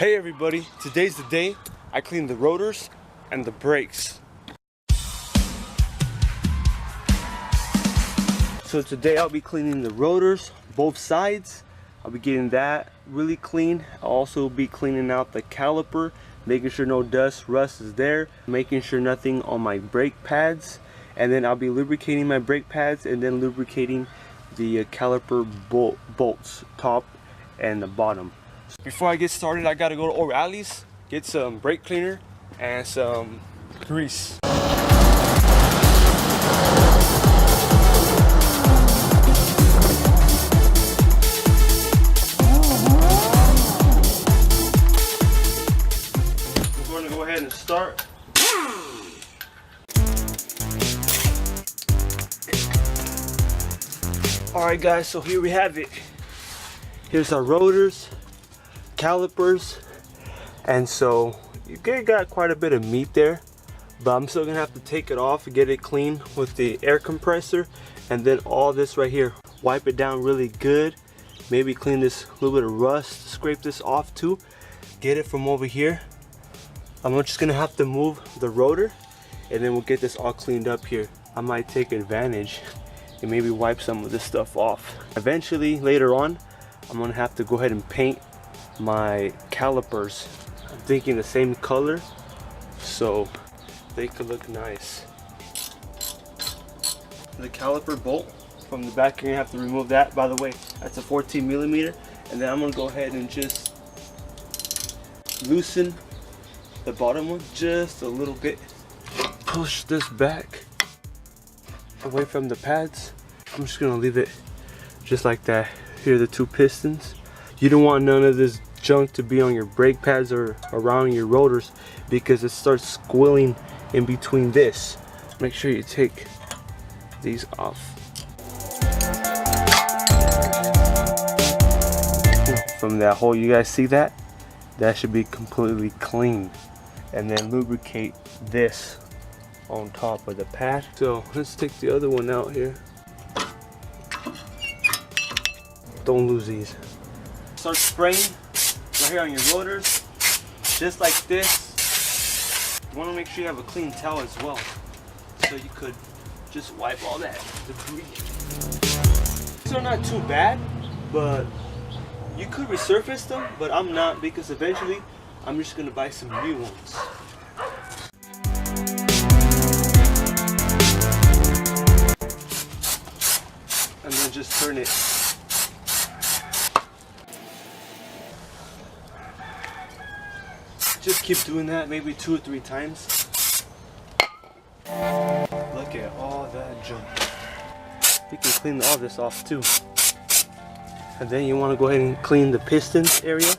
Hey everybody, today's the day I clean the rotors and the brakes. So today I'll be cleaning the rotors, both sides. I'll be getting that really clean. I'll also be cleaning out the caliper, making sure no dust, rust is there, making sure nothing on my brake pads, and then I'll be lubricating my brake pads and then lubricating the caliper bolts, top and the bottom. Before I get started, I gotta go to O'Reilly's, get some brake cleaner and some grease. We're going to go ahead and start. Alright guys, so here we have it. Here's our rotors, calipers, and so you got quite a bit of meat there, but I'm still gonna have to take it off and get it clean with the air compressor, and then all this right here, wipe it down really good, maybe clean this little bit of rust, scrape this off too, get it from over here. I'm just gonna have to move the rotor and then we'll get this all cleaned up here. I might take advantage and maybe wipe some of this stuff off. Eventually later on I'm gonna have to go ahead and paint my calipers. I'm thinking the same color so they could look nice. The caliper bolt from the back, you're gonna have to remove that. By the way, that's a 14mm, and then I'm gonna go ahead and just loosen the bottom one just a little bit. Push this back away from the pads. I'm just gonna leave it just like that. Here are the two pistons. You don't want none of this junk to be on your brake pads or around your rotors because it starts squilling in between this. Make sure you take these off. From that hole, you guys see that? That should be completely clean. And then lubricate this on top of the pad. So let's take the other one out here. Don't lose these. Start spraying right here on your rotors, just like this. You want to make sure you have a clean towel as well, so you could just wipe all that debris. These are not too bad, but you could resurface them, but I'm not, because eventually I'm just gonna buy some new ones. And then just turn it. Just keep doing that, maybe 2 or 3 times. Look at all that junk. You can clean all this off too. And then you want to go ahead and clean the pistons area,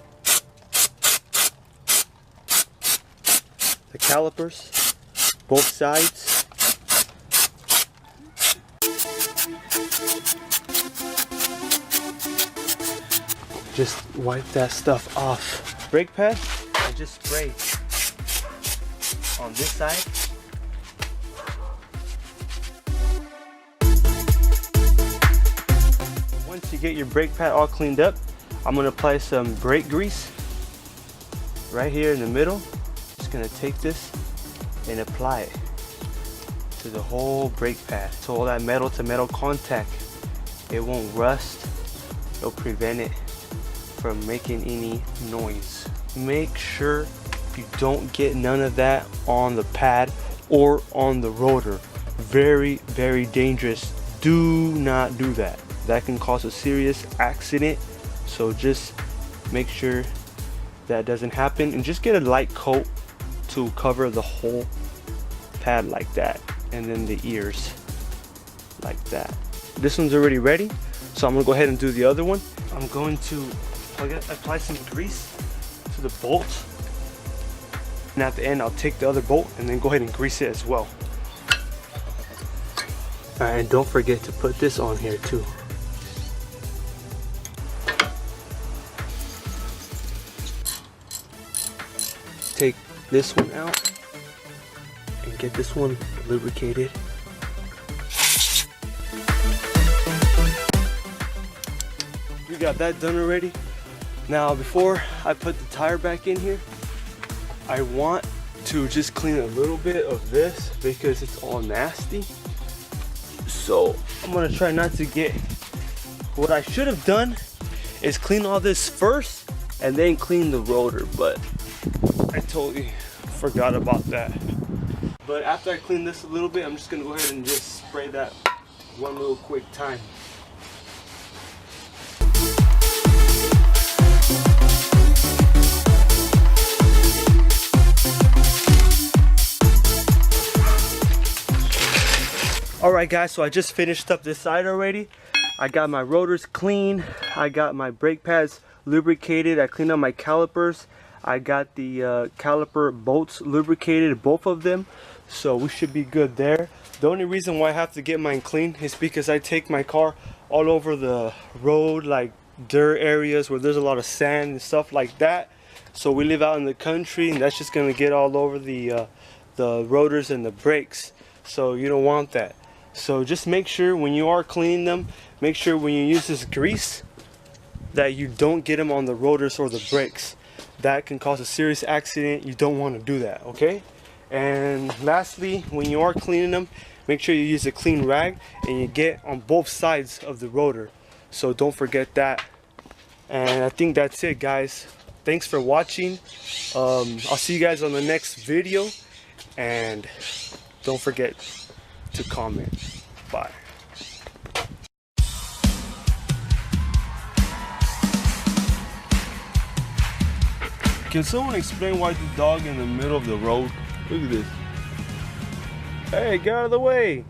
the calipers, both sides. Just wipe that stuff off. Brake pad, I just spray on this side. Once you get your brake pad all cleaned up, I'm going to apply some brake grease right here in the middle. Just going to take this and apply it to the whole brake pad. So all that metal to metal contact, it won't rust. It'll prevent it from making any noise. Make sure you don't get none of that on the pad or on the rotor. Very, very dangerous. Do not do that. That can cause a serious accident, so just make sure that doesn't happen, and just get a light coat to cover the whole pad like that, and then the ears like that. This one's already ready, so I'm gonna go ahead and do the other one. I'm going to apply some grease to the bolt, and at the end I'll take the other bolt and then go ahead and grease it as well. Alright, and don't forget to put this on here too. Take this one out and get this one lubricated. We got that done already. Now before I put the tire back in here, I want to just clean a little bit of this because it's all nasty. So I'm gonna try not to get, what I should have done is clean all this first and then clean the rotor, but I totally forgot about that. But after I clean this a little bit, I'm just gonna go ahead and just spray that one little quick time. Alright guys, so I just finished up this side already. I got my rotors clean, I got my brake pads lubricated, I cleaned up my calipers, I got the caliper bolts lubricated, both of them, so we should be good there. The only reason why I have to get mine clean is because I take my car all over the road, like dirt areas where there's a lot of sand and stuff like that. So we live out in the country and that's just going to get all over the rotors and the brakes, so you don't want that. So just make sure when you are cleaning them, make sure when you use this grease that you don't get them on the rotors or the brakes. That can cause a serious accident. You don't want to do that, okay? And lastly, when you are cleaning them, make sure you use a clean rag and you get on both sides of the rotor. So don't forget that. And I think that's it, guys. Thanks for watching. I'll see you guys on the next video. And don't forget to comment. Bye. Can someone explain why the dog in the middle of the road? Look at this. Hey, get out of the way.